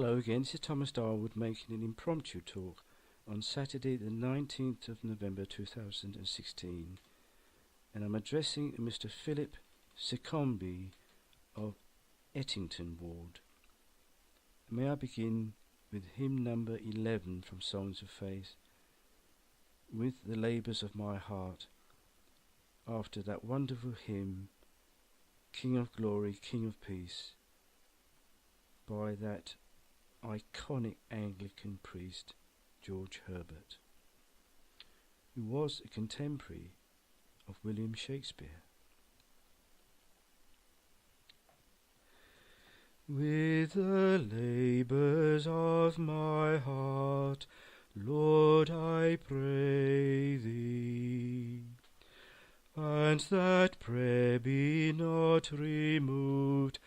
Hello again, this is Thomas Darwood making an impromptu talk on Saturday the 19th of November 2016, and I'm addressing Mr. Philip Secombe of Ettington Ward. May I begin with hymn number 11 from Songs of Faith, With the Labours of My Heart, after that wonderful hymn, King of Glory, King of Peace, by that iconic Anglican priest George Herbert, who was a contemporary of William Shakespeare. With the labours of my heart, Lord, I pray thee, and that prayer be not removed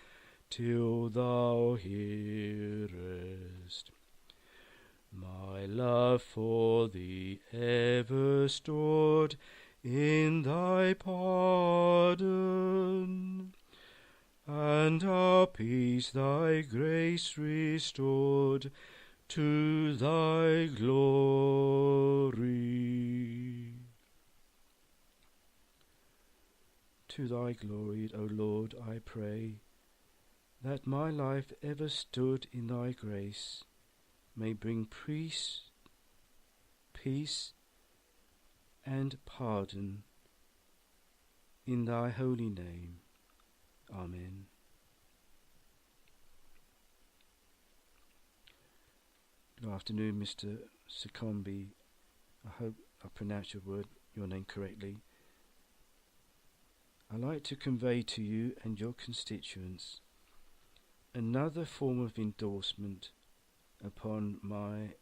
till thou hearest. My love for thee ever stored in thy pardon, and our peace thy grace restored to thy glory. To thy glory, O Lord, I pray, that my life ever stood in thy grace, may bring peace, and pardon in thy holy name. Amen. Good afternoon, Mr. Secombe. I hope I pronounced your name correctly. I'd like to convey to you and your constituents another form of endorsement upon my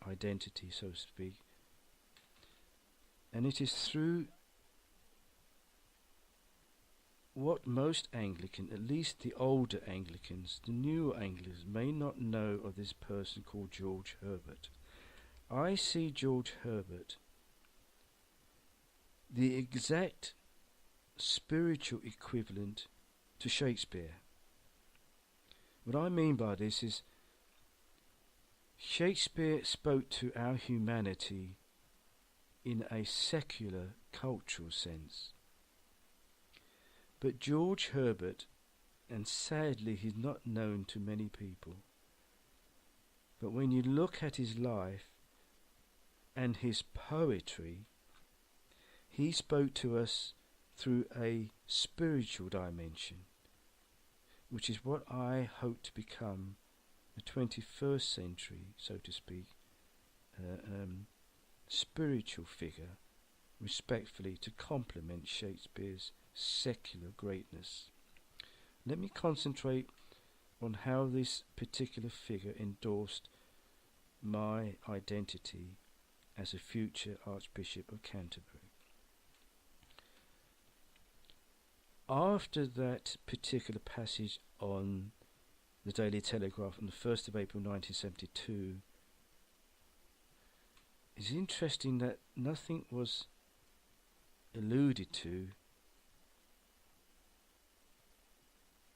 identity, so to speak, and it is through what most Anglican, at least the older Anglicans, the newer Anglicans, may not know of this person called George Herbert. I see George Herbert the exact spiritual equivalent to Shakespeare. What I mean by this is Shakespeare spoke to our humanity in a secular, cultural sense. But George Herbert, and sadly he's not known to many people, but when you look at his life and his poetry, he spoke to us through a spiritual dimension, which is what I hope to become the 21st century, so to speak, spiritual figure, respectfully to complement Shakespeare's secular greatness. Let me concentrate on how this particular figure endorsed my identity as a future Archbishop of Canterbury. After that particular passage on the Daily Telegraph on the 1st of April 1972, it's interesting that nothing was alluded to,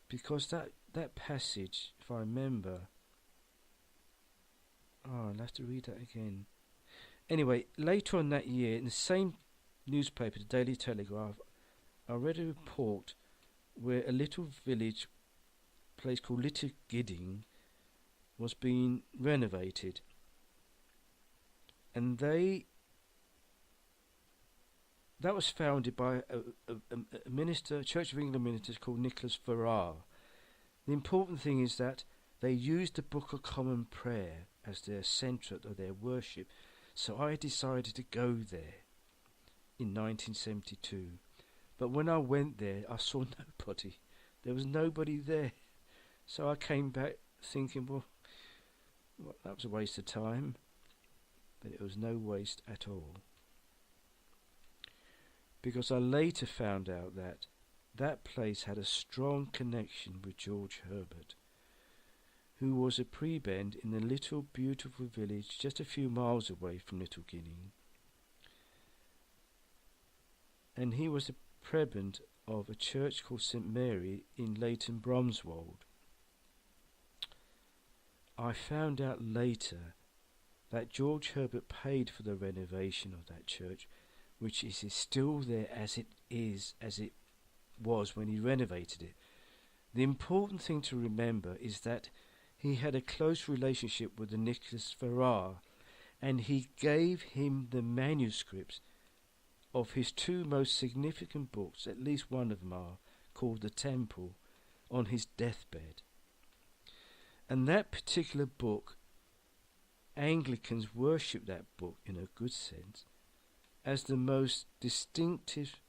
because that passage, if I remember, I'll have to read that again. Anyway, later on that year, in the same newspaper, the Daily Telegraph, I read a report where a little village place called Little Gidding was being renovated, and that was founded by a minister, Church of England minister called Nicholas Farrar. The important thing is that they used the Book of Common Prayer as their centre of their worship, so I decided to go there in 1972. But when I went there, I saw nobody. There was nobody there. So I came back thinking, well, that was a waste of time. But it was no waste at all. Because I later found out that that place had a strong connection with George Herbert, who was a prebend in a little beautiful village just a few miles away from Little Gidding. And he was a prebend of a church called St Mary in Leighton Bromswold. I found out later that George Herbert paid for the renovation of that church, which is still there as it was when he renovated it. The important thing to remember is that he had a close relationship with the Nicholas Ferrar, and he gave him the manuscripts of his two most significant books, at least one of them are, called The Temple, on his deathbed. And that particular book, Anglicans worship that book in a good sense as the most distinctive.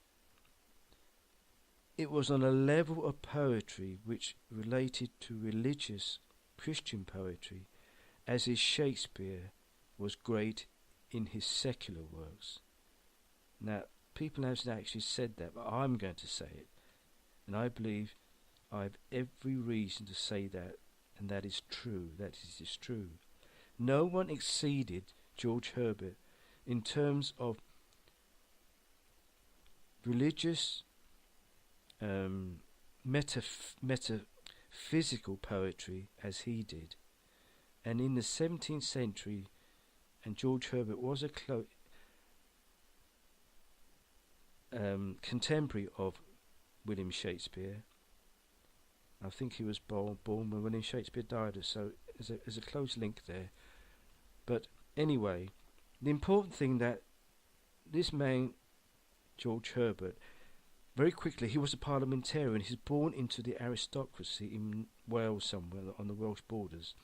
It was on a level of poetry which related to religious Christian poetry, as is Shakespeare was great in his secular works. Now, people haven't actually said that, but I'm going to say it. And I believe I have every reason to say that, and that is true. That is true. No one exceeded George Herbert in terms of religious, metaphysical poetry as he did. And in the 17th century, and George Herbert was a contemporary of William Shakespeare. I think he was born when William Shakespeare died, so there's a close link there. But anyway, the important thing that this man, George Herbert, very quickly, he was a parliamentarian. He's born into the aristocracy in Wales somewhere on the Welsh borders.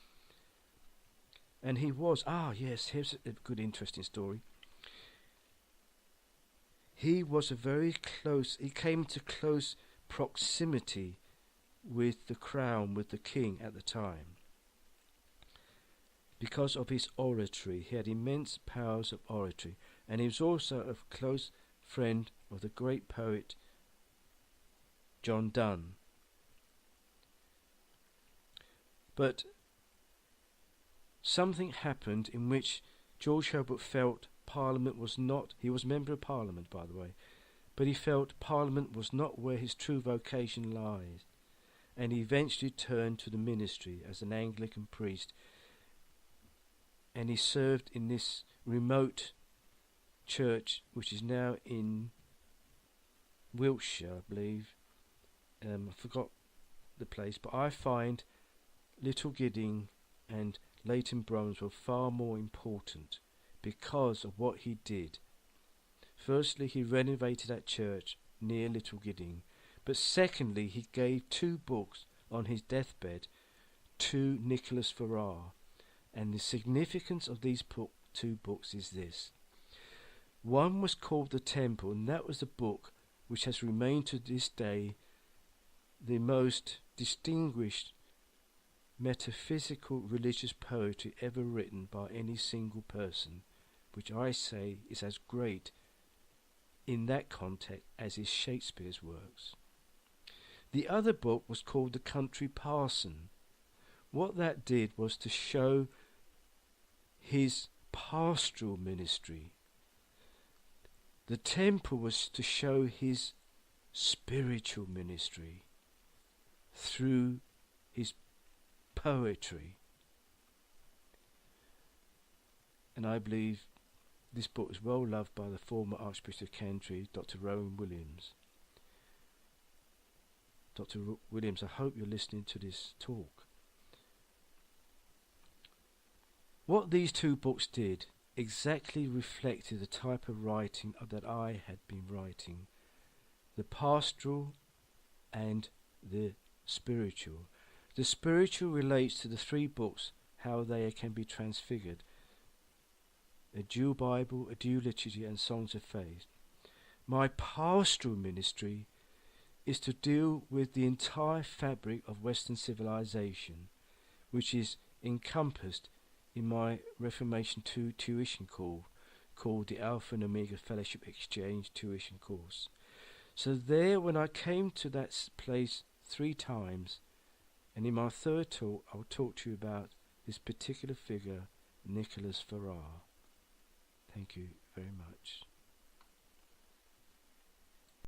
And he was, here's a good interesting story. He was he came to close proximity with the crown, with the king at the time. Because of his oratory, he had immense powers of oratory, and he was also a close friend of the great poet John Donne. But something happened in which George Herbert felt Parliament was not, he was member of Parliament by the way, but he felt Parliament was not where his true vocation lies, and he eventually turned to the ministry as an Anglican priest, and he served in this remote church which is now in Wiltshire, I believe. I forgot the place, but I find Little Gidding and Leighton Buzzard were far more important because of what he did. Firstly, he renovated that church near Little Gidding, but secondly, he gave 2 books on his deathbed to Nicholas Ferrar, and the significance of these 2 books is this. One was called The Temple, and that was the book which has remained to this day the most distinguished metaphysical religious poetry ever written by any single person, which I say is as great in that context as is Shakespeare's works. The other book was called The Country Parson. What that did was to show his pastoral ministry. The Temple was to show his spiritual ministry through his poetry. And I believe this book is well loved by the former Archbishop of Canterbury, Dr. Rowan Williams. Dr. Williams, I hope you're listening to this talk. What these 2 books did exactly reflected the type of writing that I had been writing, the pastoral and the spiritual. The spiritual relates to the 3 books, how they can be transfigured: a dual Bible, a dual liturgy, and songs of faith. My pastoral ministry is to deal with the entire fabric of Western civilization, which is encompassed in my Reformation 2 tuition called the Alpha and Omega Fellowship Exchange tuition course. So there, when I came to that place 3 times, and in my 3rd talk, I'll talk to you about this particular figure, Nicholas Ferrar. Thank you very much.